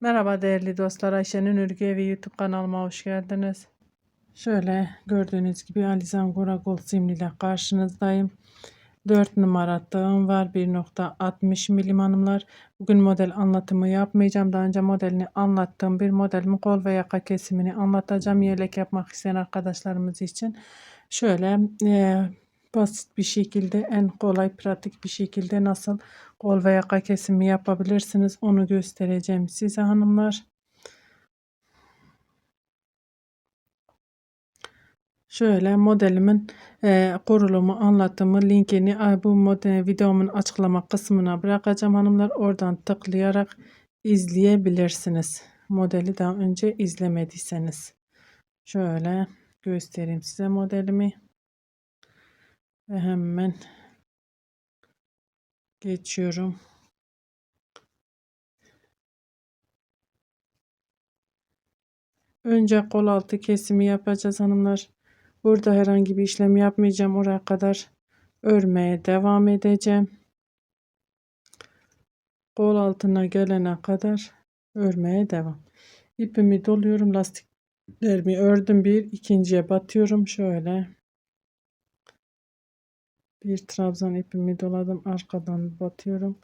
Merhaba değerli dostlar, Ayşe'nin Örgü Evi YouTube kanalıma hoş geldiniz. Şöyle gördüğünüz gibi Alizan Goragol simli ile karşınızdayım. 4 numara tığım var, 1,60 milim hanımlar. Bugün model anlatımı yapmayacağım. Daha önce modelini anlattığım bir modelimin kol ve yaka kesimini anlatacağım. Yelek yapmak isteyen arkadaşlarımız için. Şöyle basit bir şekilde, en kolay pratik bir şekilde nasıl kol ve yaka kesimi yapabilirsiniz onu göstereceğim size hanımlar. Şöyle modelimin kurulumu anlatımı linkini bu model videomun açıklama kısmına bırakacağım hanımlar. Oradan tıklayarak izleyebilirsiniz. Modeli daha önce izlemediyseniz. Şöyle göstereyim size modelimi. Ve hemen geçiyorum. Önce kol altı kesimi yapacağız hanımlar. Burada herhangi bir işlem yapmayacağım. Oraya kadar örmeye devam edeceğim. Kol altına gelene kadar örmeye devam. İpimi doluyorum. Lastiklerimi ördüm. İkinciye batıyorum. Şöyle bir trabzan ipimi doladım. Arkadan batıyorum.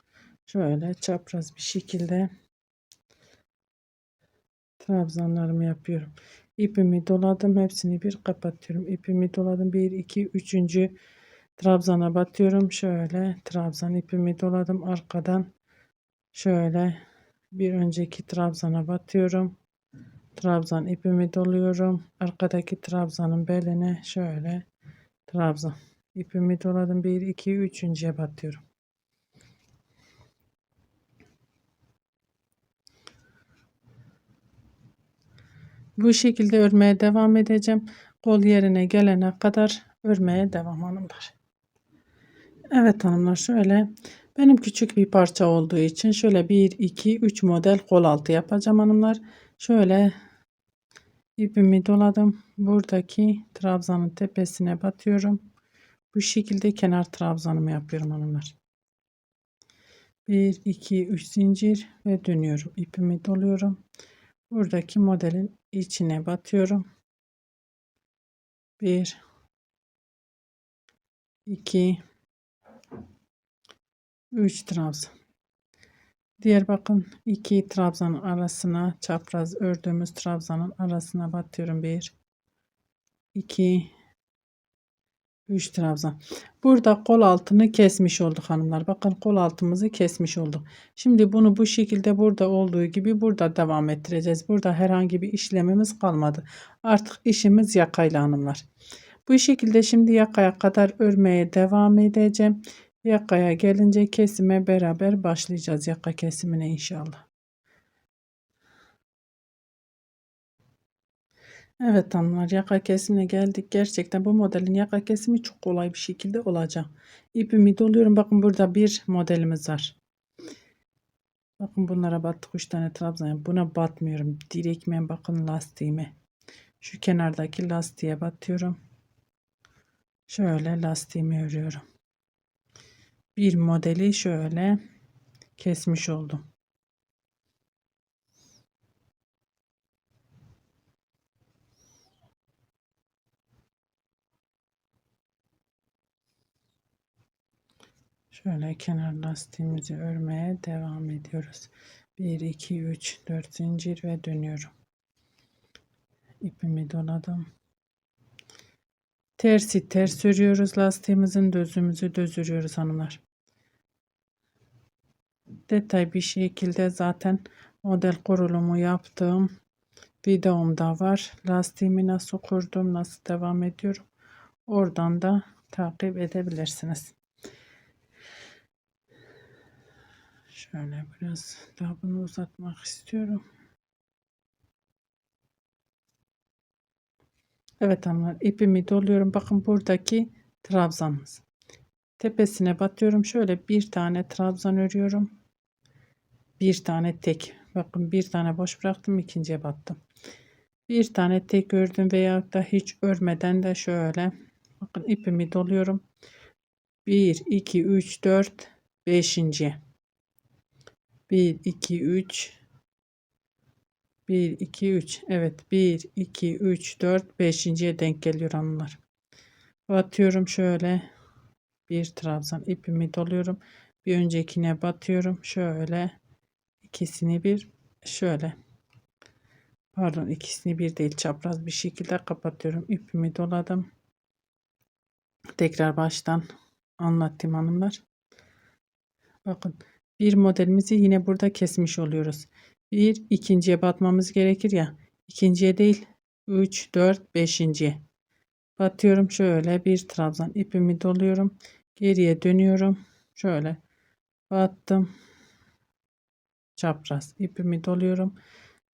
Şöyle çapraz bir şekilde trabzanlarımı yapıyorum. İpimi doladım. Hepsini bir kapatıyorum. İpimi doladım. 1 2 3. Trabzana batıyorum. Şöyle trabzan ipimi doladım. Arkadan şöyle bir önceki trabzana batıyorum. Trabzan ipimi doluyorum. Arkadaki trabzanın beline şöyle trabzan ipimi doladım. 1 2 3.'ye batıyorum. Bu şekilde örmeye devam edeceğim. Kol yerine gelene kadar örmeye devam hanımlar. Evet hanımlar, şöyle benim küçük bir parça olduğu için şöyle 1 2 3 model kol altı yapacağım hanımlar. Şöyle ipimi doladım. Buradaki trabzanın tepesine batıyorum. Bu şekilde kenar trabzanımı yapıyorum hanımlar. 1 2 3 zincir ve dönüyorum. İpimi doluyorum. Buradaki modelin içine batıyorum. 1 2 3 trabzan. Diğer bakın 2 trabzanın arasına, çapraz ördüğümüz trabzanın arasına batıyorum. 1 2 3 trabzan. Burada kol altını kesmiş olduk hanımlar. Bakın kol altımızı kesmiş olduk. Şimdi bunu bu şekilde burada olduğu gibi burada devam ettireceğiz. Burada herhangi bir işlemimiz kalmadı. Artık işimiz yakayla hanımlar. Bu şekilde şimdi yakaya kadar örmeye devam edeceğim. Yakaya gelince kesime beraber başlayacağız. Yaka kesimine inşallah. Evet hanımlar, yaka kesimine geldik. Gerçekten bu modelin yaka kesimi çok kolay bir şekilde olacak. İpimi doluyorum. Bakın burada bir modelimiz var. Bakın bunlara battık 3 tane trabzan. Buna batmıyorum. Direktmen bakın lastiğime. Şu kenardaki lastiğe batıyorum. Şöyle lastiğimi örüyorum. Bir modeli şöyle kesmiş oldum. Şöyle kenar lastiğimizi örmeye devam ediyoruz. 1 2 3 4 zincir ve dönüyorum. İpimi doladım. Tersi ters örüyoruz. Lastiğimizin düzümüzü düz örüyoruz hanımlar. Detay bir şekilde zaten model kurulumu yaptığım videomda var. Lastiğimi nasıl kurdum, nasıl devam ediyorum. Oradan da takip edebilirsiniz. Şöyle biraz daha bunu uzatmak istiyorum. Evet hanımlar, ipimi doluyorum. Bakın buradaki trabzanımız. Tepesine batıyorum. Şöyle bir tane trabzan örüyorum. Bir tane tek. Bakın bir tane boş bıraktım. İkinciye battım. Bir tane tek ördüm veya da hiç örmeden de şöyle. Bakın ipimi doluyorum. 1, 2, 3, 4, 5. 1, 2, 3, 1 2 3. Evet, 1 2 3 4 5.'ye denk geliyor hanımlar. Batıyorum şöyle bir trabzan ipimi doluyorum. Bir öncekine batıyorum. Şöyle ikisini bir şöyle. Pardon, ikisini bir değil, çapraz bir şekilde kapatıyorum. İpimi doladım. Tekrar baştan anlattım hanımlar. Bakın, bir modelimizi yine burada kesmiş oluyoruz. Bir ikinciye batmamız gerekir ya. İkinciye değil, 3 4 5.'ye batıyorum. Şöyle bir trabzan ipimi doluyorum. Geriye dönüyorum. Şöyle battım. Çapraz ipimi doluyorum.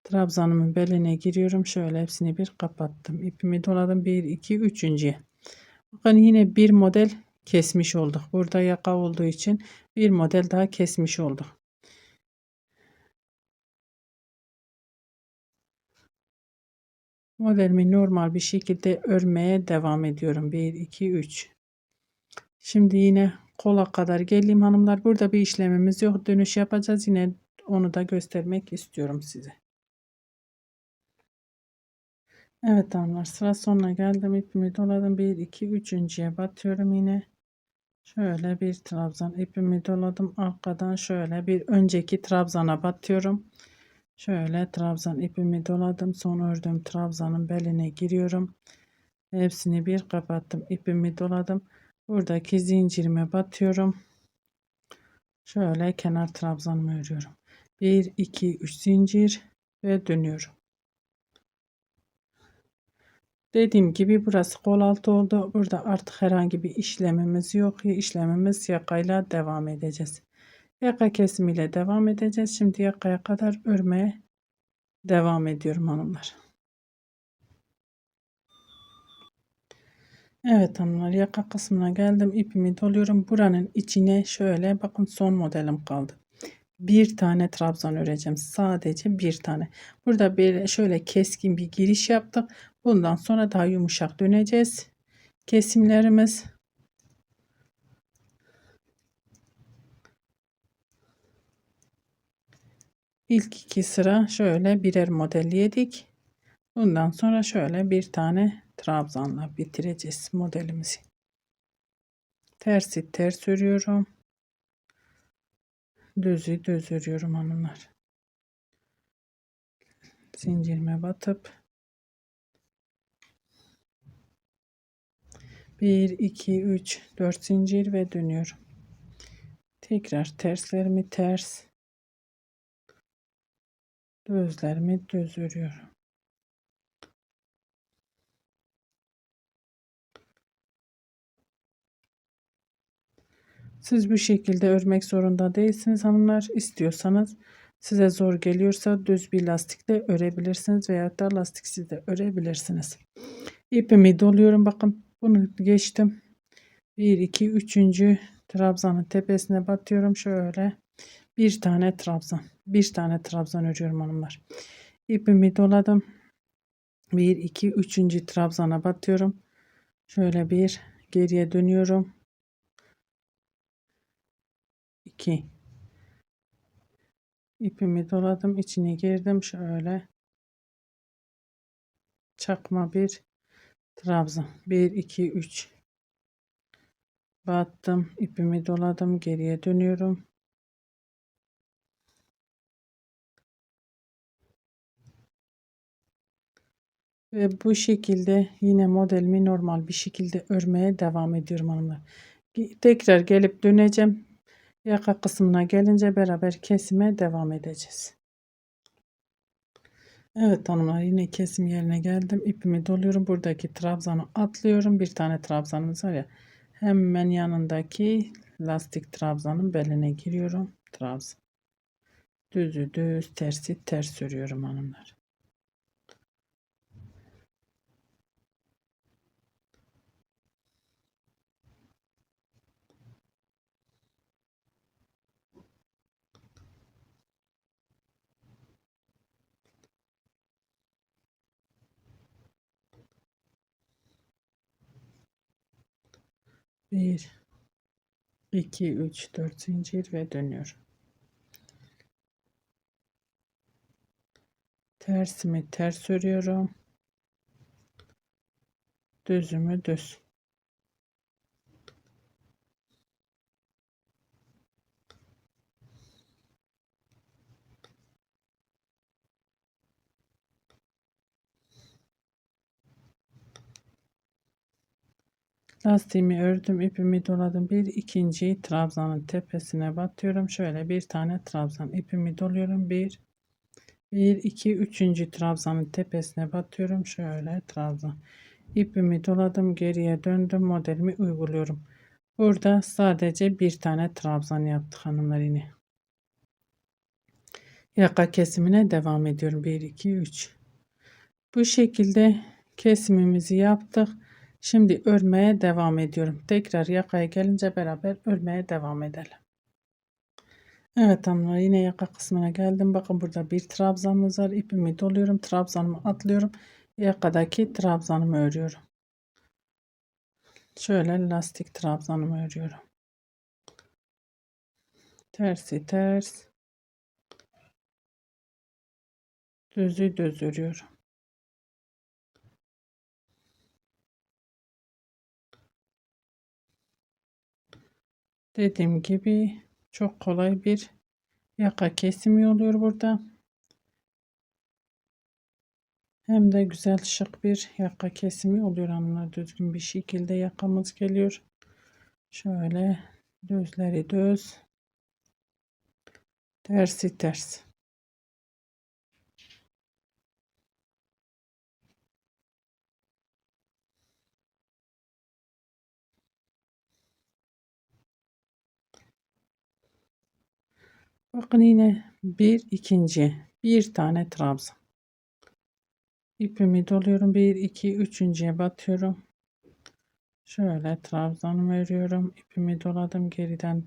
Trabzanımın beline giriyorum. Şöyle hepsini bir kapattım. İpimi doladım. 1 2 3.'ye. Bakın, yine bir model kesmiş olduk. Burada yaka olduğu için bir model daha kesmiş olduk. Modelimi normal bir şekilde örmeye devam ediyorum. 1 2 3. Şimdi yine kola kadar geleyim hanımlar. Burada bir işlemimiz yok. Dönüş yapacağız. Yine onu da göstermek istiyorum size. Evet hanımlar, sıra sonuna geldim. İpimi doladım. 1 2 3.'ye batıyorum yine. Şöyle bir trabzan ipimi doladım. Arkadan şöyle bir önceki trabzana batıyorum. Şöyle trabzan ipimi doladım. Son ördüğüm trabzanın beline giriyorum. Hepsini bir kapattım. İpimi doladım. Buradaki zincirime batıyorum. Şöyle kenar trabzanımı örüyorum. 1 2 3 zincir ve dönüyorum. Dediğim gibi burası kol altı oldu. Burada artık herhangi bir işlemimiz yok. İşlemimiz yakayla devam edeceğiz. Yaka kesimiyle devam edeceğiz. Şimdi yakaya kadar örmeye devam ediyorum hanımlar. Evet hanımlar, yaka kısmına geldim. İpimi doluyorum. Buranın içine şöyle bakın, son modelim kaldı. Bir tane trabzan öreceğim. Sadece bir tane. Burada bir şöyle keskin bir giriş yaptık. Bundan sonra daha yumuşak döneceğiz. Kesimlerimiz. İlk iki sıra şöyle birer modelledik. Bundan sonra şöyle bir tane trabzanla bitireceğiz modelimizi. Tersi ters örüyorum. Düzü düz örüyorum hanımlar. Zincirime batıp 1 2 3 4 zincir ve dönüyorum. Tekrar terslerimi ters, düzlerimi düz örüyorum. Siz bu şekilde örmek zorunda değilsiniz hanımlar. İstiyorsanız, size zor geliyorsa düz bir lastikle örebilirsiniz veya da lastiksiz de örebilirsiniz. İpimi doluyorum. Bakın, bunu geçtim. 1 2 3. trabzanın tepesine batıyorum. Şöyle bir tane trabzan. Bir tane trabzan örüyorum hanımlar. İpimi doladım. 1 2 3. trabzana batıyorum. Şöyle bir geriye dönüyorum. 2. İpimi doladım, içine girdim. Şöyle çakma bir trabzan. 1 2 3 battım. İpimi doladım, geriye dönüyorum. Ve bu şekilde yine modelimi normal bir şekilde örmeye devam ediyorum hanımlar. Tekrar gelip döneceğim. Yaka kısmına gelince beraber kesime devam edeceğiz. Evet hanımlar, yine kesim yerine geldim. İpimi doluyorum. Buradaki trabzanı atlıyorum. Bir tane trabzanımız var ya. Hemen yanındaki lastik trabzanın beline giriyorum. Trabzan. Düzü düz, tersi ters örüyorum hanımlar. Bir, iki, üç, dört zincir ve dönüyorum. Tersimi ters örüyorum. Düzümü düz. Lastiğimi ördüm, ipimi doladım. Bir ikinci trabzanın tepesine batıyorum. Şöyle bir tane trabzan ipimi doluyorum. Bir iki üçüncü trabzanın tepesine batıyorum. Şöyle trabzan ipimi doladım, geriye döndüm, modelimi uyguluyorum. Burada sadece bir tane trabzan yaptık hanımlar yine. Yaka kesimine devam ediyorum. 1 2 3. Bu şekilde kesimimizi yaptık. Şimdi örmeye devam ediyorum. Tekrar yakaya gelince beraber örmeye devam edelim. Evet hanımlar, yine yaka kısmına geldim. Bakın burada bir trabzanımız var. İpimi doluyorum. Trabzanımı atlıyorum. Yakadaki trabzanımı örüyorum. Şöyle lastik trabzanımı örüyorum. Tersi ters. Düzü düz örüyorum. Dediğim gibi çok kolay bir yaka kesimi oluyor burada. Hem de güzel şık bir yaka kesimi oluyor hanımlar. Düzgün bir şekilde yakamız geliyor. Şöyle düzleri düz, tersi ters. Bakın yine bir ikinci bir tane trabzan. İpimi doluyorum. Bir iki üçüncüye batıyorum. Şöyle trabzanımı örüyorum. İpimi doladım, geriden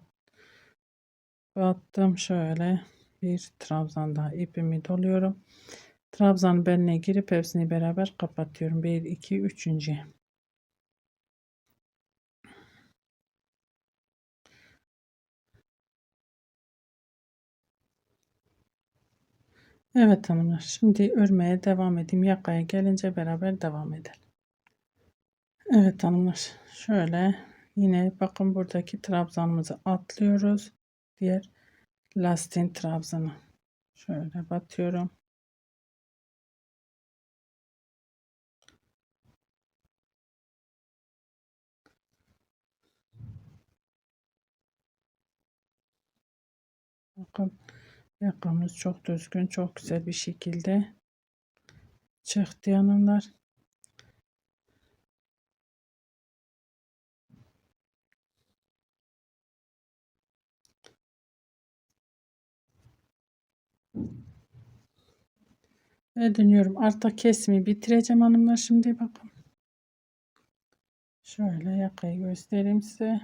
battım. Şöyle bir trabzan daha ipimi doluyorum. Trabzan beline girip hepsini beraber kapatıyorum. Bir iki üçüncü. Evet hanımlar, şimdi örmeye devam edeyim. Yakaya gelince beraber devam edelim. Evet hanımlar, şöyle yine bakın buradaki trabzanımızı atlıyoruz. Diğer lastiğin trabzanı şöyle batıyorum. Bakın yakamız çok düzgün, çok güzel bir şekilde çıktı hanımlar. Ve dönüyorum. Artık kesimi bitireceğim hanımlar. Şimdi bakın. Şöyle yakayı göstereyim size.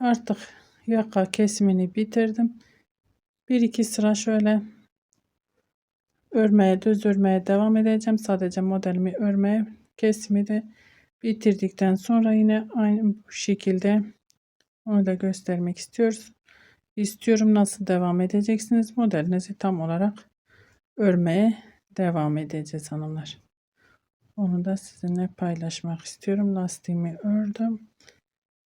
Artık yaka kesimini bitirdim. Bir iki sıra şöyle örmeye, düz örmeye devam edeceğim. Sadece modelimi örmeye, kesimi de bitirdikten sonra yine aynı bu şekilde onu da göstermek istiyorum. Nasıl devam edeceksiniz? Modelinizi tam olarak örmeye devam edeceğiz hanımlar. Onu da sizinle paylaşmak istiyorum. Lastiğimi ördüm.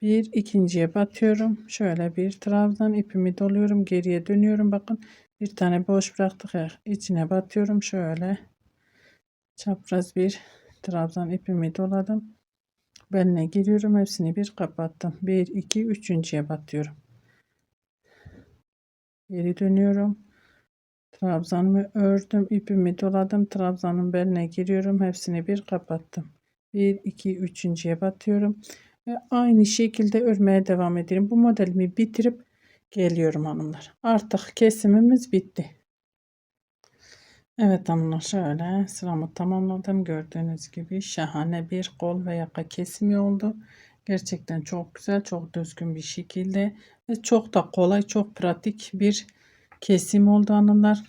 Bir ikinciye batıyorum. Şöyle bir trabzan ipimi doluyorum. Geriye dönüyorum. Bakın bir tane boş bıraktık. İçine batıyorum. Şöyle çapraz bir trabzan ipimi doladım. Beline giriyorum. Hepsini bir kapattım. Bir iki üçüncüye batıyorum. Geri dönüyorum. Trabzanımı ördüm. İpimi doladım. Trabzanın beline giriyorum. Hepsini bir kapattım. Bir iki üçüncüye batıyorum. Ve aynı şekilde örmeye devam edelim. Bu modelimi bitirip geliyorum hanımlar. Artık kesimimiz bitti. Evet hanımlar, şöyle sıramı tamamladım. Gördüğünüz gibi şahane bir kol ve yaka kesimi oldu. Gerçekten çok güzel, çok düzgün bir şekilde ve çok da kolay, çok pratik bir kesim oldu hanımlar.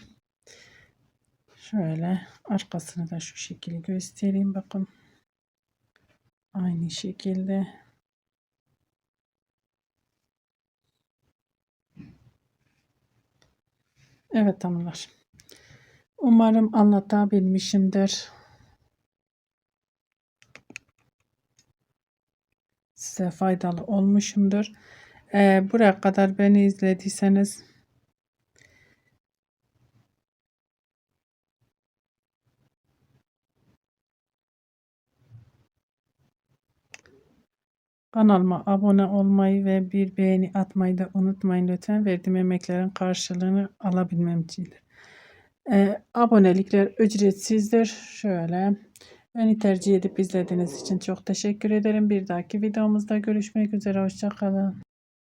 Şöyle arkasını da şu şekilde göstereyim. Bakın aynı şekilde Evet hanımlar. Umarım anlatabilmişimdir. Size faydalı olmuşumdur. Buraya kadar beni izlediyseniz kanalıma abone olmayı ve bir beğeni atmayı da unutmayın lütfen. Verdiğim emeklerin karşılığını alabilmem için. Abonelikler ücretsizdir. Şöyle beni tercih edip izlediğiniz için çok teşekkür ederim. Bir dahaki videomuzda görüşmek üzere. Hoşça kalın.